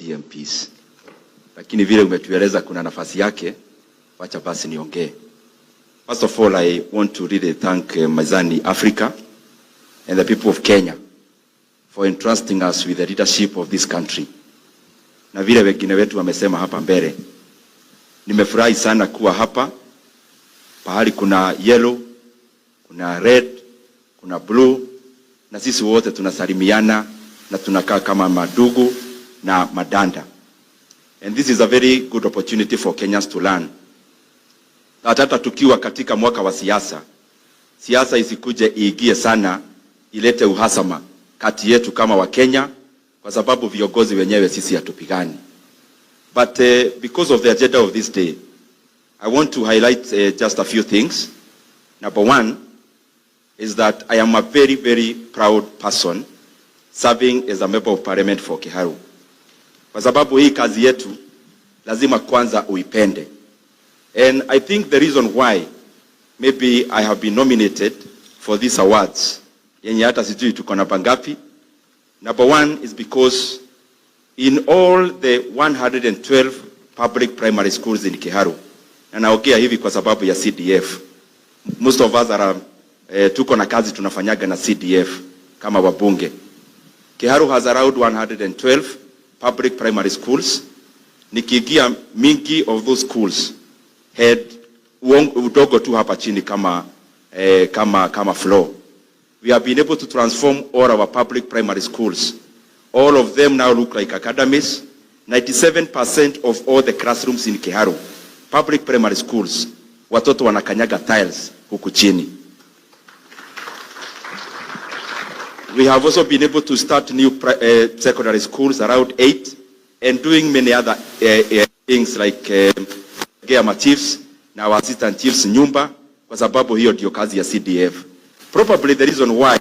deputy MPs. Lakini vile umetueleza kuna nafasi yake, wacha basi niongee. First of all, I want to really thank Mazani Africa and the people of Kenya for entrusting us with the leadership of this country. Na vile wengine wetu wamesema hapa mbele, nimefurahi sana kuwa hapa pahali kuna yellow, kuna red, kuna blue, na sisi wote tunasalimiana na tunakaa kama madugu na madanda. And this is a very good opportunity for Kenyans to learn that hata tukiwa katika mwaka wa siasa, siasa isikuje iingie sana ilete uhasama kati yetu kama wa Kenya, kwa sababu viongozi wenyewe sisi hatupigani. But because of the agenda of this day, I want to highlight just a few things. Number one is that I am a very, very proud person serving as a member of parliament for Kiharu. Kwa sababu hii kazi yetu lazima kwanza uipende. And I think the reason why maybe I have been nominated for these awards, yenye hata sijui tuko na pangapi. Number one is because in all the 112 public primary schools in Kiharu, na naongea hivi kwa sababu ya CDF, most of us are tuko na kazi tunafanyaga na CDF kama wabunge. Kiharu has around 112 public primary schools. Nikiingia mingi of those schools had udogo tu hapa chini kama floor. We have been able to transform all our public primary schools. All of them now look like academies. 97% of all the classrooms in Kiharu, public primary schools, watoto wanakanyaga tiles huku chini. We have also been able to start new secondary schools, around 8, and doing many other things like Geama chiefs na our assistant chiefs nyumba, kwa sababu hiyo ndio kazi ya CDF. Probably the reason why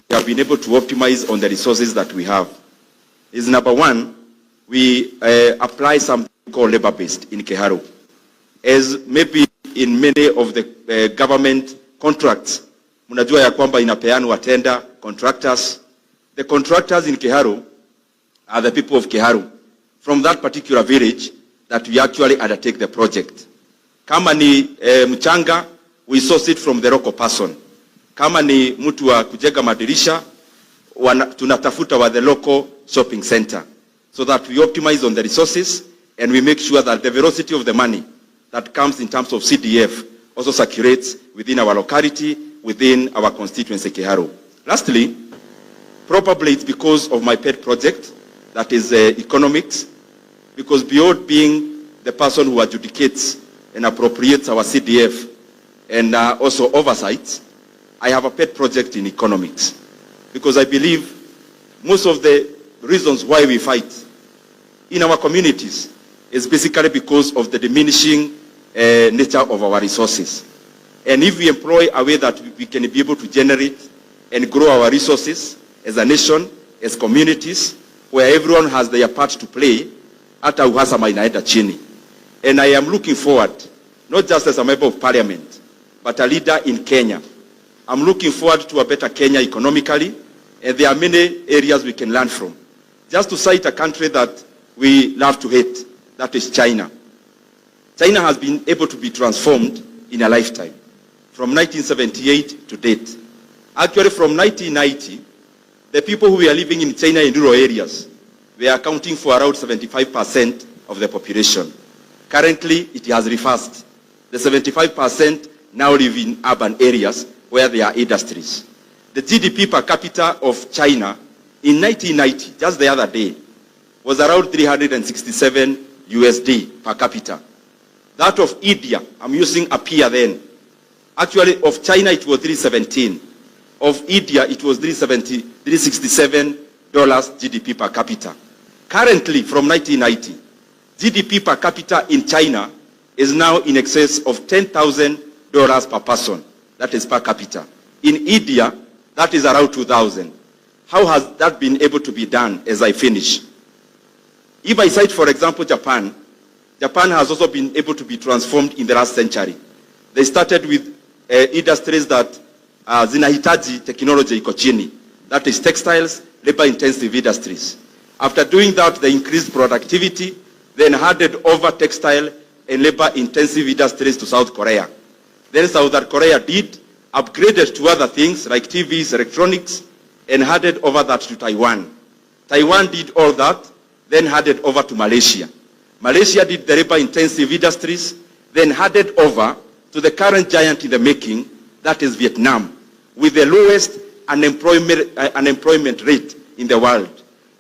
we have been able to optimize on the resources that we have is number one, we apply something called labor-based in Kiharu. As maybe in many of the government contracts, mnajua ya kwamba inapeanwa tender contractors. The contractors in Kiharu are the people of Kiharu from that particular village that we actually undertake the project. Kama ni mchanga, we source it from the local person. Kama ni mtu wa kujenga madirisha, tunatafuta wa the local shopping center, so that we optimize on the resources and we make sure that the velocity of the money that comes in terms of CDF also circulates within our locality, within our constituency Kiharu. Lastly, probably it's because of my pet project, that is economics, because beyond being the person who adjudicates and appropriates our CDF and also oversights, I have a pet project in economics, because I believe most of the reasons why we fight in our communities is basically because of the diminishing nature of our resources. And if we employ a way that we can be able to generate and grow our resources as a nation, as communities, where everyone has their part to play, hata uhasama inaenda chini. And I am looking forward, not just as a member of parliament, but a leader in Kenya. I'm looking forward to a better Kenya economically, and there are many areas we can learn from. Just to cite a country that we love to hate, that is China. China has been able to be transformed in a lifetime, from 1978 to date. Actually, from 1990, the people who were living in China in rural areas were accounting for around 75% of the population. Currently, it has reversed. The 75% now live in urban areas where there are industries. The GDP per capita of China in 1990, just the other day, was around 367 USD per capita. That of India, I'm using a peer then. Actually, of China, it was 317. Of India, it was $367 GDP per capita. Currently, from 1990, GDP per capita in China is now in excess of $10,000 per person. That is per capita. In India, that is around 2,000. How has that been able to be done as I finish? If I cite, for example, Japan, Japan has also been able to be transformed in the last century. They started with industries that zinahitaji technology iko chini. That is textiles, labor-intensive industries. After doing that, they increased productivity, then handed over textile and labor-intensive industries to South Korea. Then South Korea did, upgraded to other things like TVs, electronics, and handed over that to Taiwan. Taiwan did all that, then handed over to Malaysia. Malaysia did the labor-intensive industries, then handed over to the current giant in the making, that is Vietnam, with the lowest unemployment rate in the world.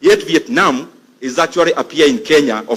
Yet Vietnam is actually a peer in Kenya of